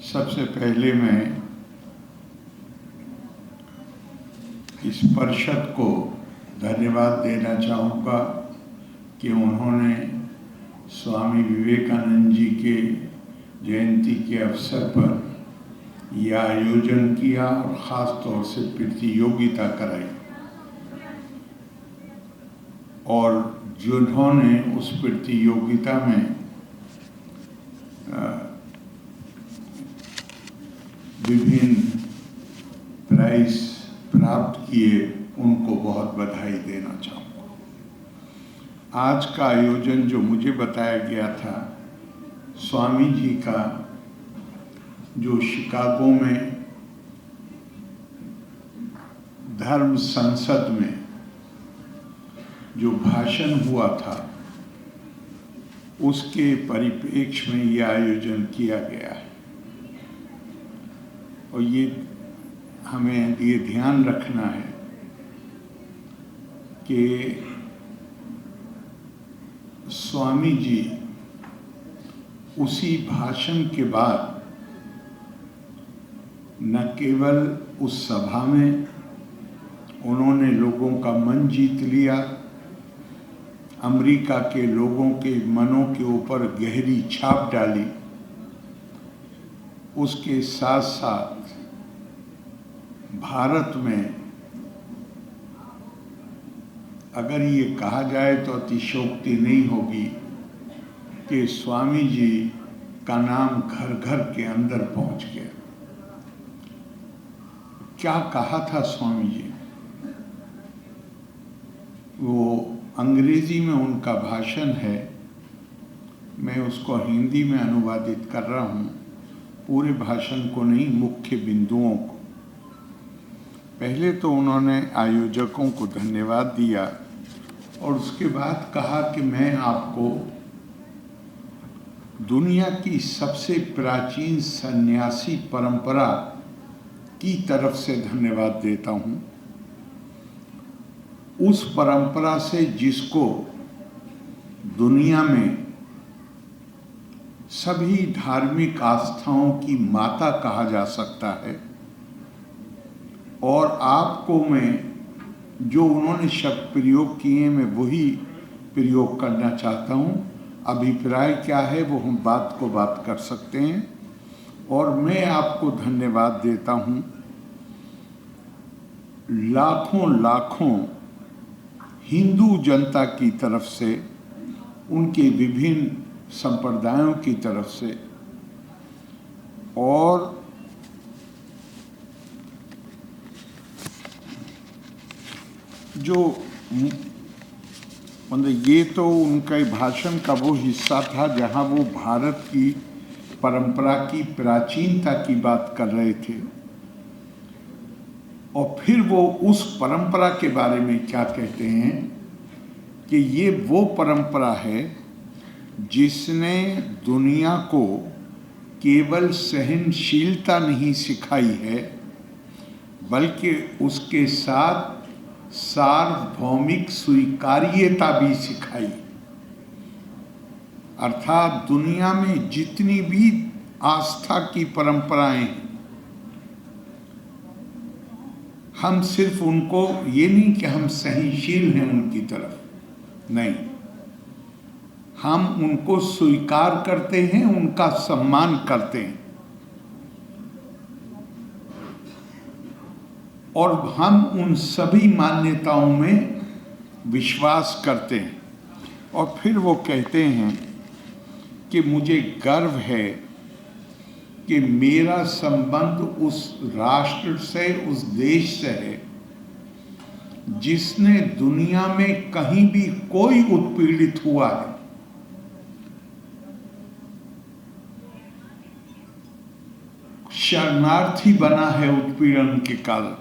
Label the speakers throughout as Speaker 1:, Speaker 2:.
Speaker 1: सबसे पहले मैं इस परिषद को धन्यवाद देना चाहूँगा कि उन्होंने स्वामी विवेकानंद जी के जयंती के अवसर पर यह आयोजन किया और ख़ास तौर से प्रतियोगिता कराई और जिन्होंने उस प्रतियोगिता में विभिन्न प्राइज प्राप्त किए, उनको बहुत बधाई देना चाहूँगा। आज का आयोजन जो मुझे बताया गया था, स्वामी जी का जो शिकागो में धर्म संसद में जो भाषण हुआ था, उसके परिप्रेक्ष्य में यह आयोजन किया गया है। और ये हमें ये ध्यान रखना है कि स्वामी जी उसी भाषण के बाद न केवल उस सभा में उन्होंने लोगों का मन जीत लिया, अमेरिका के लोगों के मनों के ऊपर गहरी छाप डाली, उसके साथ साथ भारत में अगर ये कहा जाए तो अतिशयोक्ति नहीं होगी कि स्वामी जी का नाम घर घर के अंदर पहुंच गया। क्या कहा था स्वामी जी? वो अंग्रेजी में उनका भाषण है, मैं उसको हिंदी में अनुवादित कर रहा हूँ, पूरे भाषण को नहीं, मुख्य बिंदुओं को। पहले तो उन्होंने आयोजकों को धन्यवाद दिया और उसके बाद कहा कि मैं आपको दुनिया की सबसे प्राचीन सन्यासी परंपरा की तरफ से धन्यवाद देता हूँ, उस परंपरा से जिसको दुनिया में सभी धार्मिक आस्थाओं की माता कहा जा सकता है। और आपको मैं जो उन्होंने शब्द प्रयोग किए, मैं वही प्रयोग करना चाहता हूँ। अभिप्राय क्या है वो हम बात को बात कर सकते हैं। और मैं आपको धन्यवाद देता हूँ लाखों लाखों हिंदू जनता की तरफ से, उनके विभिन्न संप्रदायों की तरफ से, और जो मतलब ये तो उनका भाषण का वो हिस्सा था जहाँ वो भारत की परंपरा की प्राचीनता की बात कर रहे थे, और फिर वो उस परंपरा के बारे में क्या कहते हैं कि ये वो परंपरा है जिसने दुनिया को केवल सहनशीलता नहीं सिखाई है, बल्कि उसके साथ सार्वभौमिक स्वीकार्यता भी सिखाई। अर्थात दुनिया में जितनी भी आस्था की परंपराएं हैं, हम सिर्फ उनको, ये नहीं कि हम सहनशील हैं उनकी तरफ, नहीं, हम उनको स्वीकार करते हैं, उनका सम्मान करते हैं, और हम उन सभी मान्यताओं में विश्वास करते हैं। और फिर वो कहते हैं कि मुझे गर्व है कि मेरा संबंध उस राष्ट्र से, उस देश से है जिसने दुनिया में कहीं भी कोई उत्पीड़ित हुआ है, शरणार्थी बना है उत्पीड़न के कारण,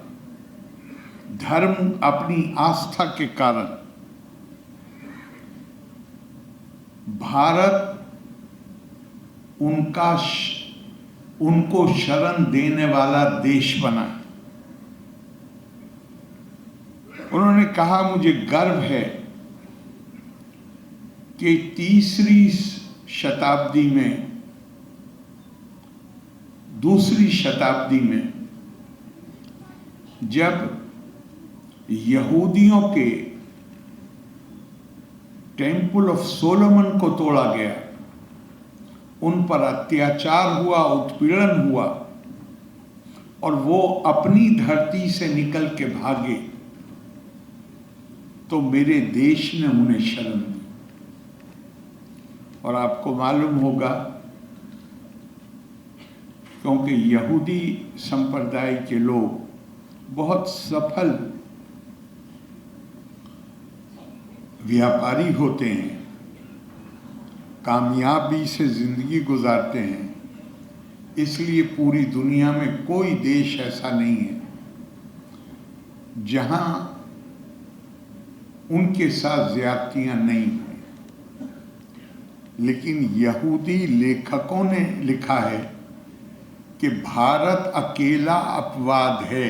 Speaker 1: धर्म अपनी आस्था के कारण, भारत उनको शरण देने वाला देश बना। उन्होंने कहा मुझे गर्व है कि तीसरी शताब्दी में दूसरी शताब्दी में जब यहूदियों के टेम्पल ऑफ सोलोमन को तोड़ा गया, उन पर अत्याचार हुआ, उत्पीड़न हुआ और वो अपनी धरती से निकल के भागे, तो मेरे देश ने उन्हें शरण दी। और आपको मालूम होगा, क्योंकि यहूदी संप्रदाय के लोग बहुत सफल व्यापारी होते हैं, कामयाबी से जिंदगी गुजारते हैं, इसलिए पूरी दुनिया में कोई देश ऐसा नहीं है जहां उनके साथ ज्यादतियां नहीं हुई। लेकिन यहूदी लेखकों ने लिखा है कि भारत अकेला अपवाद है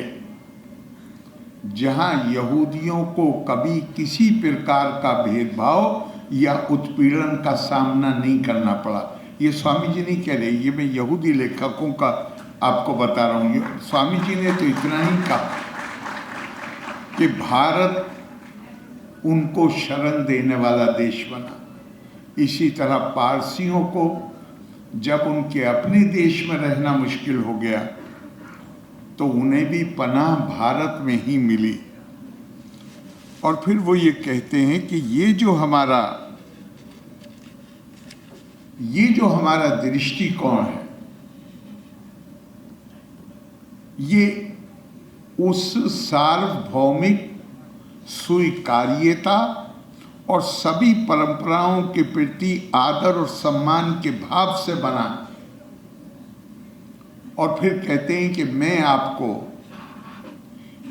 Speaker 1: जहां यहूदियों को कभी किसी प्रकार का भेदभाव या उत्पीड़न का सामना नहीं करना पड़ा। ये स्वामी जी नहीं कह रहे, ये मैं यहूदी लेखकों का आपको बता रहा हूँ। स्वामी जी ने तो इतना ही कहा कि भारत उनको शरण देने वाला देश बना। इसी तरह पारसियों को जब उनके अपने देश में रहना मुश्किल हो गया तो उन्हें भी पनाह भारत में ही मिली। और फिर वो ये कहते हैं कि ये जो हमारा दृष्टिकोण है, ये उस सार्वभौमिक स्वीकार्यता और सभी परंपराओं के प्रति आदर और सम्मान के भाव से बना। और फिर कहते हैं कि मैं आपको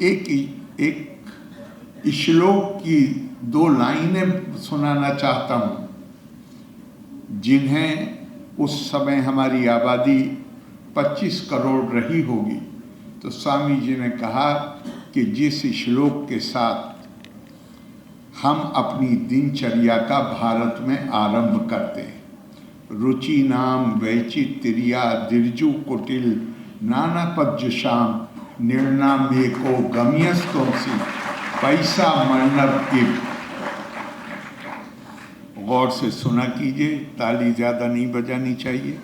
Speaker 1: एक श्लोक की 2 लाइनें सुनाना चाहता हूँ, जिन्हें उस समय हमारी आबादी 25 करोड़ रही होगी। तो स्वामी जी ने कहा कि जिस श्लोक के साथ हम अपनी दिनचर्या का भारत में आरंभ करते हैं, रुचि नाम वैचित्र्या दिर्जु कुटिल नाना पज्जशाम निर्णाम एको गम्यस्तोंसी पैसा मर्नव इव। गौर से सुना कीजिए, ताली ज़्यादा नहीं बजानी चाहिए।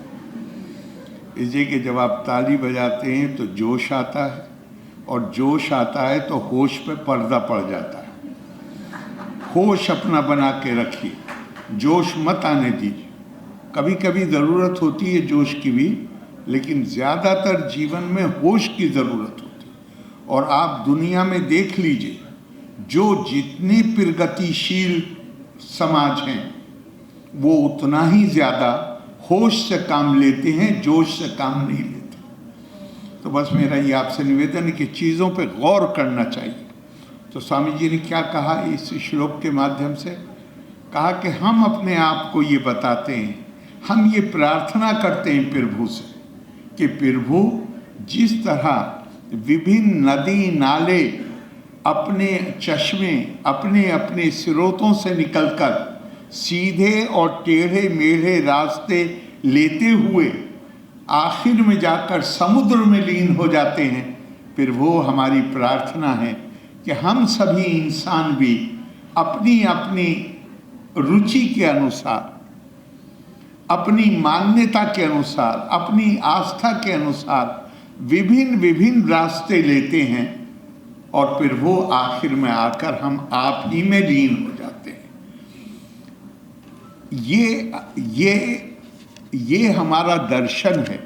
Speaker 1: इसलिए कि जब आप ताली बजाते हैं तो जोश आता है, और जोश आता है तो होश पे पर्दा पड़ जाता है। होश अपना बना के रखिए, जोश मत आने दीजिए। कभी कभी ज़रूरत होती है जोश की भी, लेकिन ज़्यादातर जीवन में होश की ज़रूरत होती है। और आप दुनिया में देख लीजिए, जो जितने प्रगतिशील समाज हैं वो उतना ही ज़्यादा होश से काम लेते हैं, जोश से काम नहीं लेते। तो बस मेरा ये आपसे निवेदन है कि चीज़ों पे गौर करना चाहिए। तो स्वामी जी ने क्या कहा इस श्लोक के माध्यम से? कहा कि हम अपने आप को ये बताते हैं, हम ये प्रार्थना करते हैं प्रभु से कि प्रभु जिस तरह विभिन्न नदी नाले अपने चश्मे अपने अपने स्रोतों से निकलकर सीधे और टेढ़े मेढ़े रास्ते लेते हुए आखिर में जाकर समुद्र में लीन हो जाते हैं, प्रभु हमारी प्रार्थना है कि हम सभी इंसान भी अपनी अपनी रुचि के अनुसार, अपनी मान्यता के अनुसार, अपनी आस्था के अनुसार विभिन्न विभिन्न रास्ते लेते हैं, और फिर वो आखिर में आकर हम आप ही में लीन हो जाते हैं। ये हमारा दर्शन है,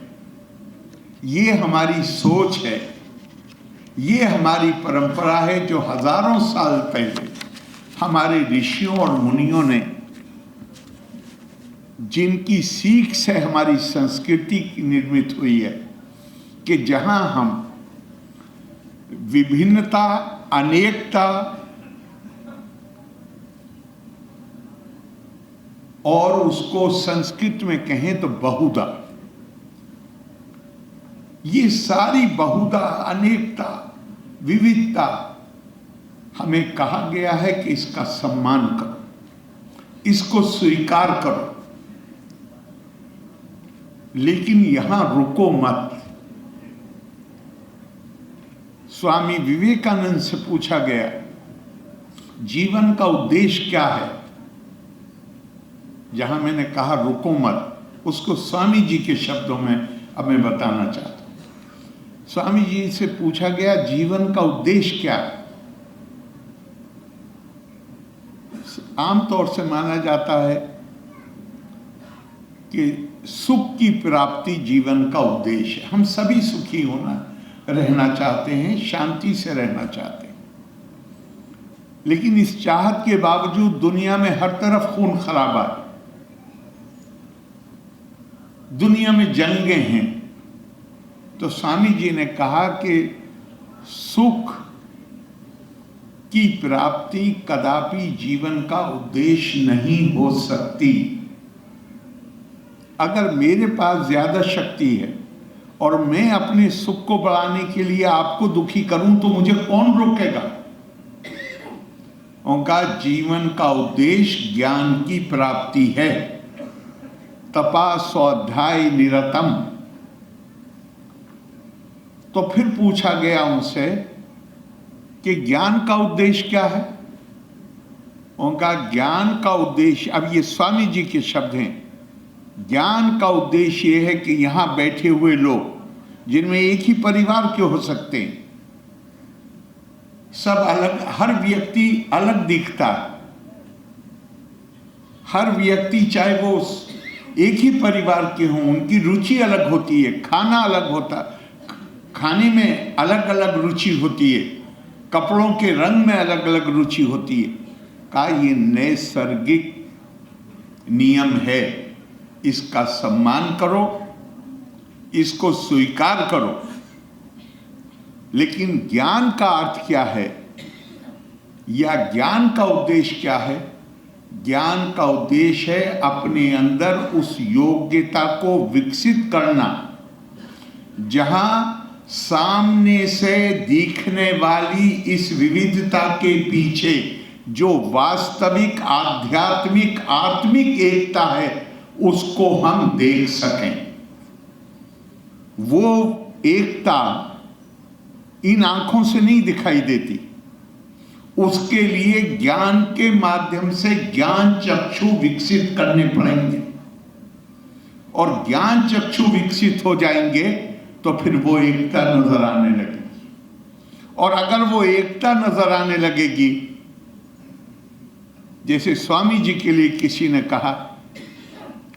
Speaker 1: ये हमारी सोच है, ये हमारी परंपरा है जो हजारों साल पहले हमारे ऋषियों और मुनियों ने, जिनकी सीख से हमारी संस्कृति निर्मित हुई है, कि जहां हम विभिन्नता, अनेकता और उसको संस्कृत में कहें तो बहुधा, ये सारी बहुधा, अनेकता, विविधता हमें कहा गया है कि इसका सम्मान करो, इसको स्वीकार करो। लेकिन यहां रुको मत, स्वामी विवेकानंद से पूछा गया जीवन का उद्देश्य क्या है, जहां मैंने कहा रुको मत, उसको स्वामी जी के शब्दों में अब मैं बताना चाहता हूं। स्वामी जी से पूछा गया जीवन का उद्देश्य क्या है। आमतौर से माना जाता है कि सुख की प्राप्ति जीवन का उद्देश्य है। हम सभी सुखी रहना चाहते हैं, शांति से रहना चाहते हैं, लेकिन इस चाहत के बावजूद दुनिया में हर तरफ खून खराबा है, दुनिया में जंगें हैं। तो स्वामी जी ने कहा कि सुख की प्राप्ति कदापि जीवन का उद्देश्य नहीं हो सकती। अगर मेरे पास ज्यादा शक्ति है और मैं अपने सुख को बढ़ाने के लिए आपको दुखी करूं तो मुझे कौन रोकेगा। उनका जीवन का उद्देश्य ज्ञान की प्राप्ति है। तपा स्वाध्याय निरतम। तो फिर पूछा गया उनसे कि ज्ञान का उद्देश्य क्या है। उनका ज्ञान का उद्देश्य, अब ये स्वामी जी के शब्द हैं, ज्ञान का उद्देश्य यह है कि यहां बैठे हुए लोग जिनमें एक ही परिवार के हो सकते हैं, सब अलग, हर व्यक्ति अलग दिखता है, हर व्यक्ति चाहे वो एक ही परिवार के हों, उनकी रुचि अलग होती है, खाना अलग होता, खाने में अलग अलग रुचि होती है, कपड़ों के रंग में अलग अलग रुचि होती है। का ये नैसर्गिक नियम है, इसका सम्मान करो, इसको स्वीकार करो। लेकिन ज्ञान का अर्थ क्या है या ज्ञान का उद्देश्य क्या है। ज्ञान का उद्देश्य है अपने अंदर उस योग्यता को विकसित करना जहां सामने से दिखने वाली इस विविधता के पीछे जो वास्तविक आध्यात्मिक आत्मिक एकता है उसको हम देख सकें। वो एकता इन आंखों से नहीं दिखाई देती, उसके लिए ज्ञान के माध्यम से ज्ञान चक्षु विकसित करने पड़ेंगे, और ज्ञान चक्षु विकसित हो जाएंगे तो फिर वो एकता नजर आने लगेगी। और अगर वो एकता नजर आने लगेगी, जैसे स्वामी जी के लिए किसी ने कहा,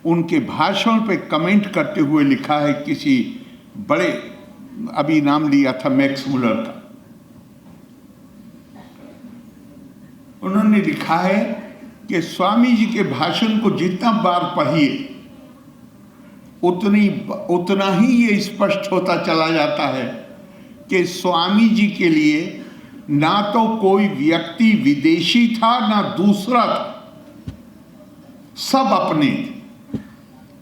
Speaker 1: उनके भाषण पे कमेंट करते हुए लिखा है किसी बड़े, अभी नाम लिया था मैक्स मुलर का, उन्होंने लिखा है कि स्वामी जी के भाषण को जितना बार पढ़िए उतना ही ये स्पष्ट होता चला जाता है कि स्वामी जी के लिए ना तो कोई व्यक्ति विदेशी था ना दूसरा था, सब अपने थे।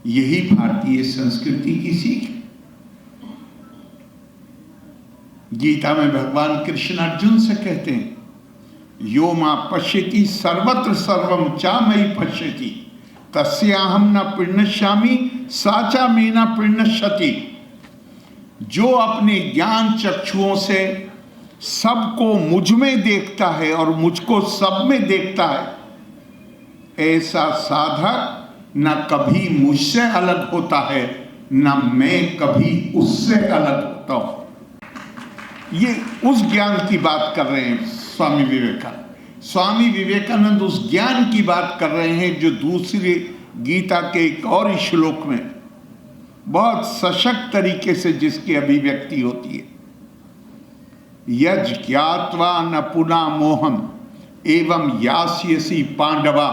Speaker 1: यही भारतीय संस्कृति की सीख है। गीता में भगवान कृष्ण अर्जुन से कहते हैं, यो मां पश्यति सर्वत्र सर्वम चा मयि पश्यति तस्याहम न प्रणश्यामि साचा में न प्रणश्यति। जो अपने ज्ञान चक्षुओं से सबको मुझ में देखता है और मुझको सब में देखता है, ऐसा साधक न कभी मुझसे अलग होता है न मैं कभी उससे अलग होता हूं। ये उस ज्ञान की बात कर रहे हैं स्वामी विवेकानंद। स्वामी विवेकानंद उस ज्ञान की बात कर रहे हैं जो दूसरे गीता के एक और श्लोक में बहुत सशक्त तरीके से जिसकी अभिव्यक्ति होती है, यज ज्ञात्वा न पुना मोहम एवं यास्यसि पांडवा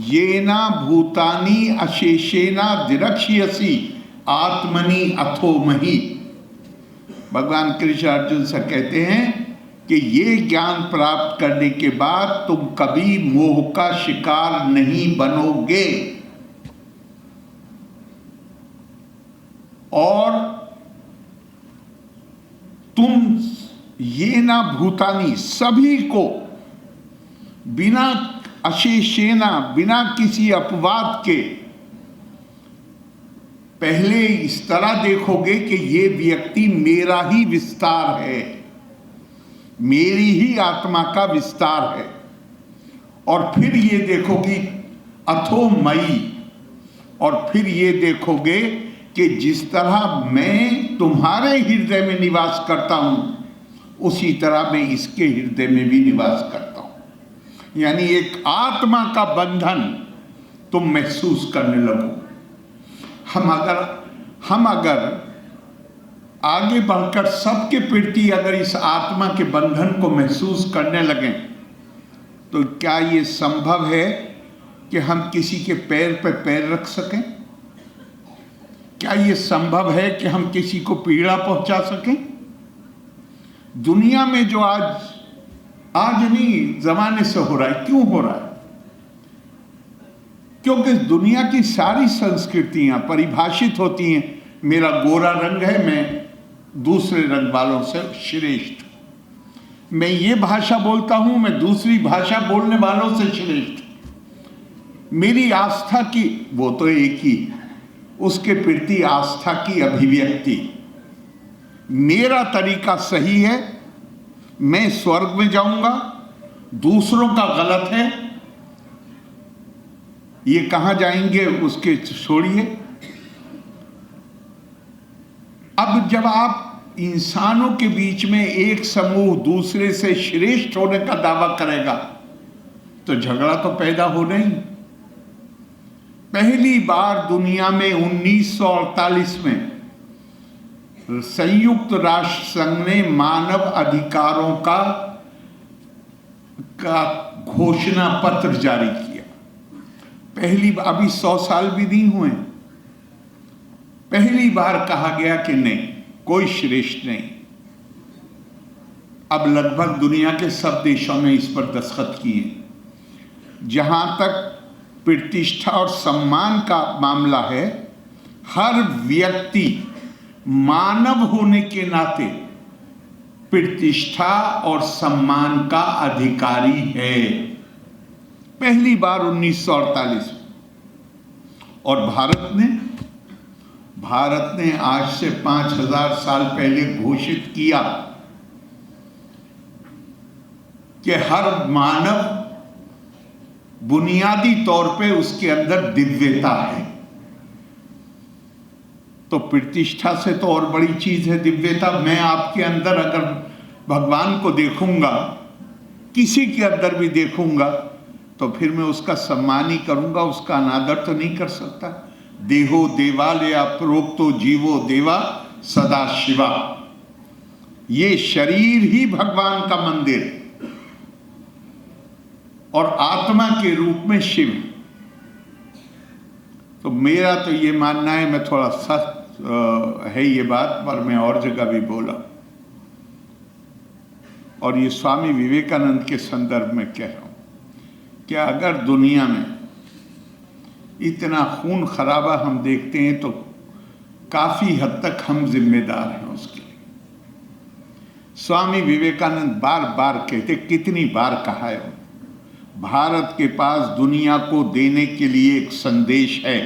Speaker 1: येना भूतानि अशेषेना दिरक्ष्यसि आत्मनि अथो महि। भगवान कृष्ण अर्जुन से कहते हैं कि ये ज्ञान प्राप्त करने के बाद तुम कभी मोह का शिकार नहीं बनोगे, और तुम ये ना भूतानी सभी को बिना अशेषेना बिना किसी अपवाद के पहले इस तरह देखोगे कि ये व्यक्ति मेरा ही विस्तार है, मेरी ही आत्मा का विस्तार है, और फिर ये देखोगे अथो मई, और फिर ये देखोगे कि जिस तरह मैं तुम्हारे हृदय में निवास करता हूं, उसी तरह मैं इसके हृदय में भी निवास करता हूं। यानी एक आत्मा का बंधन तुम महसूस करने लगो। हम अगर आगे बढ़कर सबके प्रति अगर इस आत्मा के बंधन को महसूस करने लगें, तो क्या ये संभव है कि हम किसी के पैर पर पैर रख सकें? क्या ये संभव है कि हम किसी को पीड़ा पहुंचा सकें? दुनिया में जो आज नहीं, जमाने से हो रहा है। क्यों हो रहा है? क्योंकि दुनिया की सारी संस्कृतियां परिभाषित होती हैं, मेरा गोरा रंग है, मैं दूसरे रंग वालों से श्रेष्ठ, मैं ये भाषा बोलता हूं, मैं दूसरी भाषा बोलने वालों से श्रेष्ठ, मेरी आस्था की, वो तो एक ही, उसके प्रति आस्था की अभिव्यक्ति, मेरा तरीका सही है, मैं स्वर्ग में जाऊंगा, दूसरों का गलत है, ये कहां जाएंगे उसके छोड़िए। अब जब आप इंसानों के बीच में एक समूह दूसरे से श्रेष्ठ होने का दावा करेगा, तो झगड़ा तो पैदा हो नहीं। पहली बार दुनिया में 1948 में संयुक्त राष्ट्र संघ ने मानव अधिकारों का घोषणा पत्र जारी किया। पहली बार, अभी 100 साल भी नहीं हुए, पहली बार कहा गया कि नहीं, कोई श्रेष्ठ नहीं। अब लगभग दुनिया के सब देशों ने इस पर दस्तखत किए। जहां तक प्रतिष्ठा और सम्मान का मामला है, हर व्यक्ति मानव होने के नाते प्रतिष्ठा और सम्मान का अधिकारी है। पहली बार 1948 में। और भारत ने आज से 5000 साल पहले घोषित किया कि हर मानव बुनियादी तौर पे उसके अंदर दिव्यता है। तो प्रतिष्ठा से तो और बड़ी चीज है दिव्यता। मैं आपके अंदर अगर भगवान को देखूंगा, किसी के अंदर भी देखूंगा, तो फिर मैं उसका सम्मान ही करूंगा, उसका अनादर तो नहीं कर सकता। देहो देवालया प्रोक्तो जीवो देवा सदा शिवा। ये शरीर ही भगवान का मंदिर और आत्मा के रूप में शिव। तो मेरा तो ये मानना है, मैं थोड़ा सख्त है ये बात, पर मैं और जगह भी बोला, और ये स्वामी विवेकानंद के संदर्भ में कह रहा हूं कि अगर दुनिया में इतना खून खराबा हम देखते हैं, तो काफी हद तक हम जिम्मेदार हैं उसके लिए। स्वामी विवेकानंद बार बार कहते, कितनी बार कहा है, भारत के पास दुनिया को देने के लिए एक संदेश है।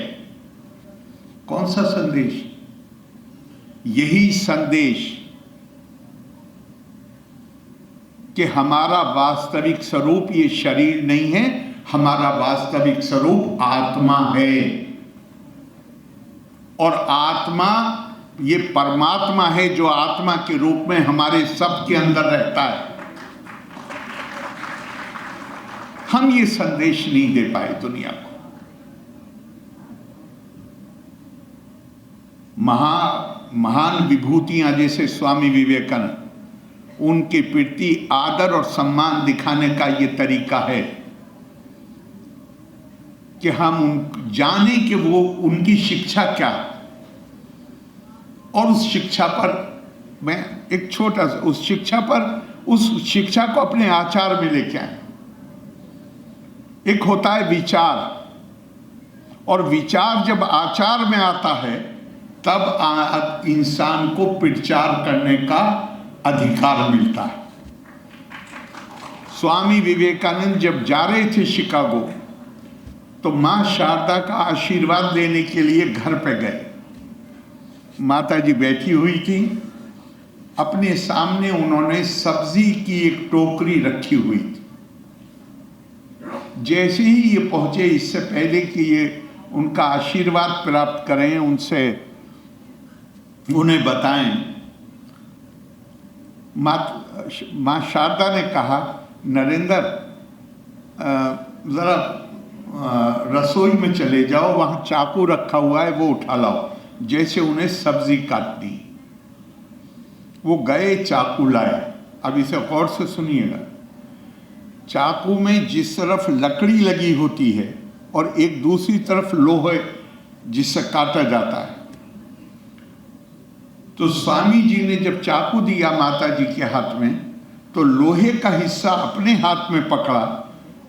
Speaker 1: कौन सा संदेश? यही संदेश कि हमारा वास्तविक स्वरूप ये शरीर नहीं है, हमारा वास्तविक स्वरूप आत्मा है, और आत्मा ये परमात्मा है जो आत्मा के रूप में हमारे सब के अंदर रहता है। हम ये संदेश नहीं दे पाए दुनिया को। महान विभूतियां जैसे स्वामी विवेकानंद, उनके प्रति आदर और सम्मान दिखाने का ये तरीका है कि हम जाने कि वो उनकी शिक्षा क्या है, और उस शिक्षा पर मैं एक छोटा सा उस शिक्षा को अपने आचार में लेके आए। एक होता है विचार, और विचार जब आचार में आता है, तब इंसान को प्रचार करने का अधिकार मिलता है। स्वामी विवेकानंद जब जा रहे थे शिकागो, तो मां शारदा का आशीर्वाद लेने के लिए घर पे गए। माता जी बैठी हुई थी, अपने सामने उन्होंने सब्जी की एक टोकरी रखी हुई थी। जैसे ही ये पहुंचे, इससे पहले कि ये उनका आशीर्वाद प्राप्त करें, उन्हें बताएं, माँ शारदा ने कहा, नरेंद्र ज़रा रसोई में चले जाओ, वहाँ चाकू रखा हुआ है, वो उठा लाओ। जैसे उन्हें सब्जी काटनी, वो गए, चाकू लाए। अब इसे गौर से सुनिएगा। चाकू में जिस तरफ लकड़ी लगी होती है और एक दूसरी तरफ लोहे जिससे काटा जाता है, तो स्वामी जी ने जब चाकू दिया माता जी के हाथ में, तो लोहे का हिस्सा अपने हाथ में पकड़ा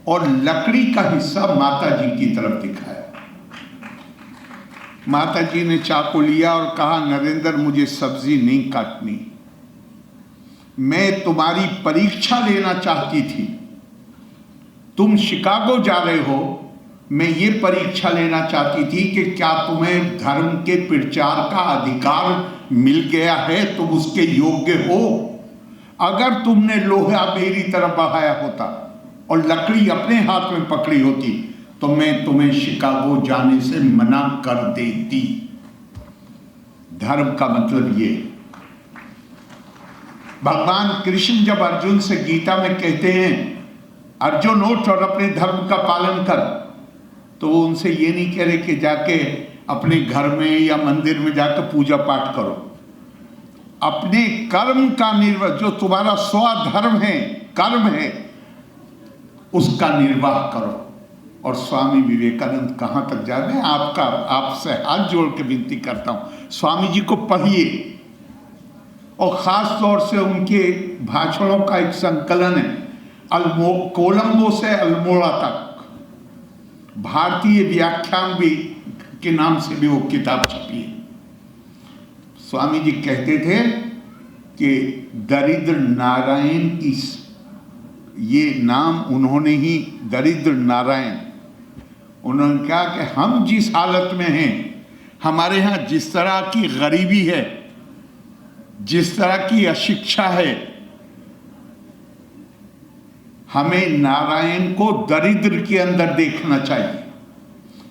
Speaker 1: और लकड़ी का हिस्सा माता जी की तरफ दिखाया। माता जी ने चाकू लिया और कहा, नरेंद्र मुझे सब्जी नहीं काटनी, मैं तुम्हारी परीक्षा लेना चाहती थी। तुम शिकागो जा रहे हो, मैं ये परीक्षा लेना चाहती थी कि क्या तुम्हें धर्म के प्रचार का अधिकार मिल गया है, तुम उसके योग्य हो। अगर तुमने लोहा मेरी तरफ बढ़ाया होता और लकड़ी अपने हाथ में पकड़ी होती, तो मैं तुम्हें शिकागो जाने से मना कर देती। धर्म का मतलब ये। भगवान कृष्ण जब अर्जुन से गीता में कहते हैं, अर्जुन उठ और अपने धर्म का पालन कर, तो वो उनसे ये नहीं कह रहे कि जाके अपने घर में या मंदिर में जाकर पूजा पाठ करो। अपने कर्म का निर्वाह, जो तुम्हारा स्वधर्म है, कर्म है, उसका निर्वाह करो। और स्वामी विवेकानंद कहाँ तक जा रहे हैं, आपसे हाथ जोड़ के विनती करता हूँ, स्वामी जी को पढ़िए। और ख़ास तौर से उनके भाषणों का एक संकलन है, कोलंबो से अल्मोड़ा तक, भारतीय व्याख्यान भी के नाम से भी वो किताब छपी है। स्वामी जी कहते थे कि दरिद्र नारायण की, ये नाम उन्होंने ही, दरिद्र नारायण, उन्होंने कहा कि हम जिस हालत में हैं, हमारे यहाँ जिस तरह की गरीबी है, जिस तरह की अशिक्षा है, हमें नारायण को दरिद्र के अंदर देखना चाहिए।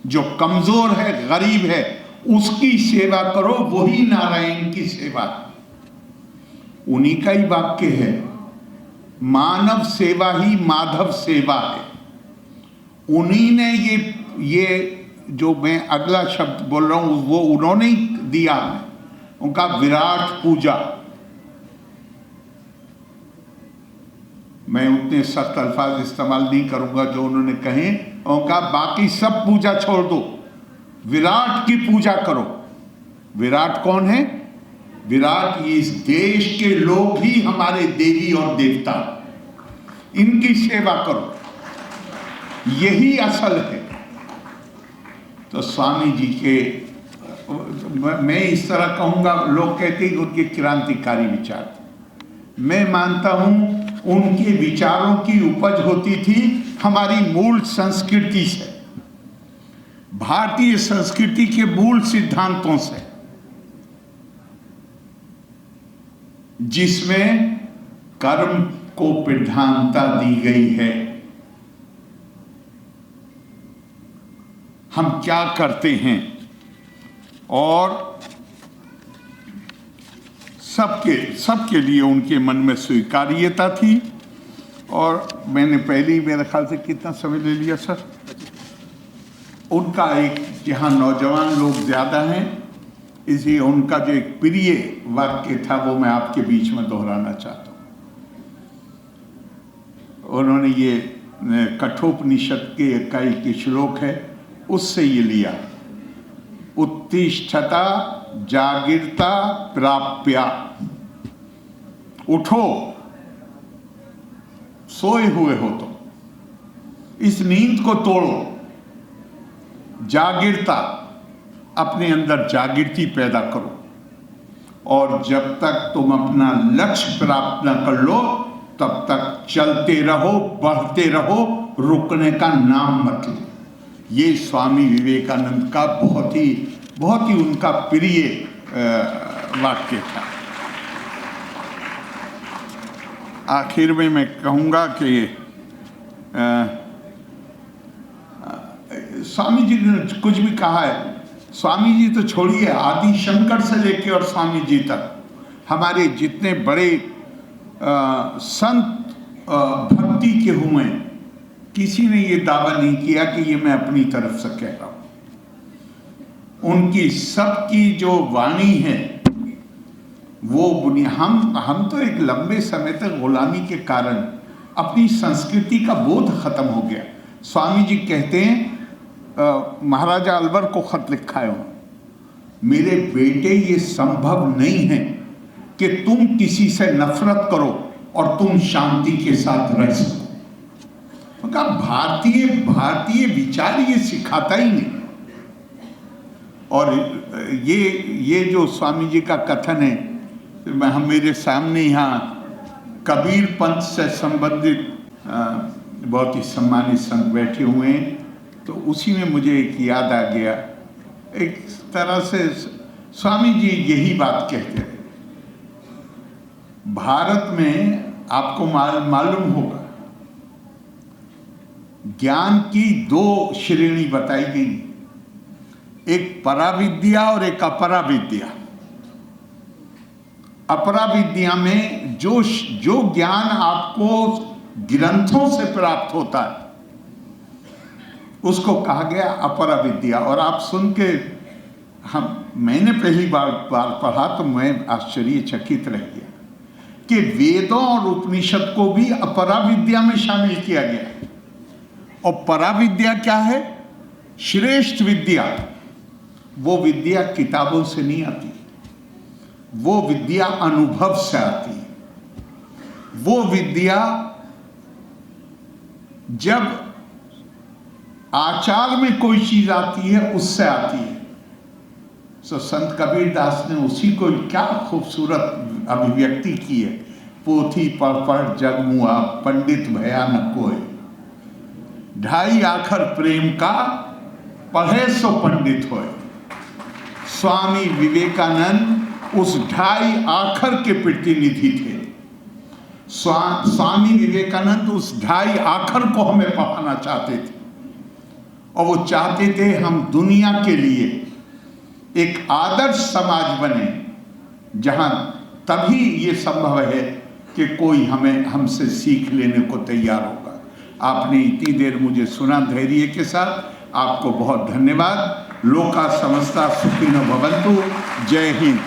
Speaker 1: जो कमजोर है, गरीब है, उसकी सेवा करो, वही नारायण की सेवा। उन्हीं का ही वाक्य है, मानव सेवा ही माधव सेवा है। उन्हीं ने ये जो मैं अगला शब्द बोल रहा हूँ, वो उन्होंने ही दिया है, उनका विराट पूजा। मैं उतने सख्त अल्फाज इस्तेमाल नहीं करूंगा जो उन्होंने कहे, उनका बाकी सब पूजा छोड़ दो, विराट की पूजा करो। विराट कौन है? विराट इस देश के लोग ही हमारे देवी और देवता, इनकी सेवा करो, यही असल है। तो स्वामी जी के, मैं इस तरह कहूँगा, लोग कहते हैं उनके क्रांतिकारी विचार, मैं मानता हूँ उनके विचारों की उपज होती थी हमारी मूल संस्कृति से, भारतीय संस्कृति के मूल सिद्धांतों से, जिसमें कर्म को प्रधानता दी गई है। हम क्या करते हैं, और सबके लिए उनके मन में स्वीकार्यता थी। और मैंने पहले ही, मेरे ख्याल से कितना समय ले लिया सर, उनका एक, जहाँ नौजवान लोग ज़्यादा हैं, इसलिए उनका जो एक प्रिय वाक्य था वो मैं आपके बीच में दोहराना चाहता हूँ। उन्होंने ये कठोपनिषद के का एक श्लोक है, उससे ये लिया, उत्तिष्ठता जागृता प्राप्या, उठो, सोए हुए हो तो इस नींद को तोड़ो, जागृता, अपने अंदर जागृति पैदा करो, और जब तक तुम अपना लक्ष्य प्राप्त न कर लो तब तक चलते रहो, बढ़ते रहो, रुकने का नाम मत लो। ये स्वामी विवेकानंद का बहुत ही उनका प्रिय वाक्य था। आखिर में मैं कहूँगा कि स्वामी जी ने कुछ भी कहा है, स्वामी जी तो छोड़िए, आदि शंकर से लेके और स्वामी जी तक हमारे जितने बड़े संत भक्ति के हुए, किसी ने ये दावा नहीं किया कि ये मैं अपनी तरफ से कह रहा हूँ। उनकी सबकी जो वाणी है वो हम तो एक लंबे समय तक गुलामी के कारण अपनी संस्कृति का बोध खत्म हो गया। स्वामी जी कहते हैं, महाराजा अलवर को खत लिखा है, मेरे बेटे ये संभव नहीं है कि तुम किसी से नफरत करो और तुम शांति के साथ रह सको। तो कहा भारतीय विचार ये सिखाता ही नहीं। और ये जो स्वामी जी का कथन है, हम मेरे सामने यहाँ कबीर पंथ से संबंधित बहुत ही सम्मानित संत बैठे हुए हैं, तो उसी में मुझे एक याद आ गया। एक तरह से स्वामी जी यही बात कहते थे, भारत में आपको मालूम होगा ज्ञान की दो श्रेणी बताई गई, एक पराविद्या और एक अपरा विद्या। अपरा विद्या में जो ज्ञान आपको ग्रंथों से प्राप्त होता है उसको कहा गया अपरा विद्या। और आप सुन के मैंने पहली बार पढ़ा तो मैं आश्चर्यचकित रह गया कि वेदों और उपनिषद को भी अपरा विद्या में शामिल किया गया। और पराविद्या क्या है? श्रेष्ठ विद्या। वो विद्या किताबों से नहीं आती, वो विद्या अनुभव से आती है। वो विद्या जब आचार में कोई चीज आती है उससे आती है। सो संत कबीर दास ने उसी को क्या खूबसूरत अभिव्यक्ति की है, पोथी पढ़ पढ़ जग मुआ पंडित भया न कोय, ढाई आखर प्रेम का पढ़े सो पंडित होए। स्वामी विवेकानंद उस ढाई आखर के प्रतिनिधि थे। स्वामी विवेकानंद उस ढाई आखर को हमें पढ़ाना चाहते थे, और वो चाहते थे हम दुनिया के लिए एक आदर्श समाज बने, जहां तभी ये संभव है कि कोई हमसे सीख लेने को तैयार होगा। आपने इतनी देर मुझे सुना धैर्य के साथ, आपको बहुत धन्यवाद। लोका समस्ता सुखिनो भवन्तु। जय हिंद।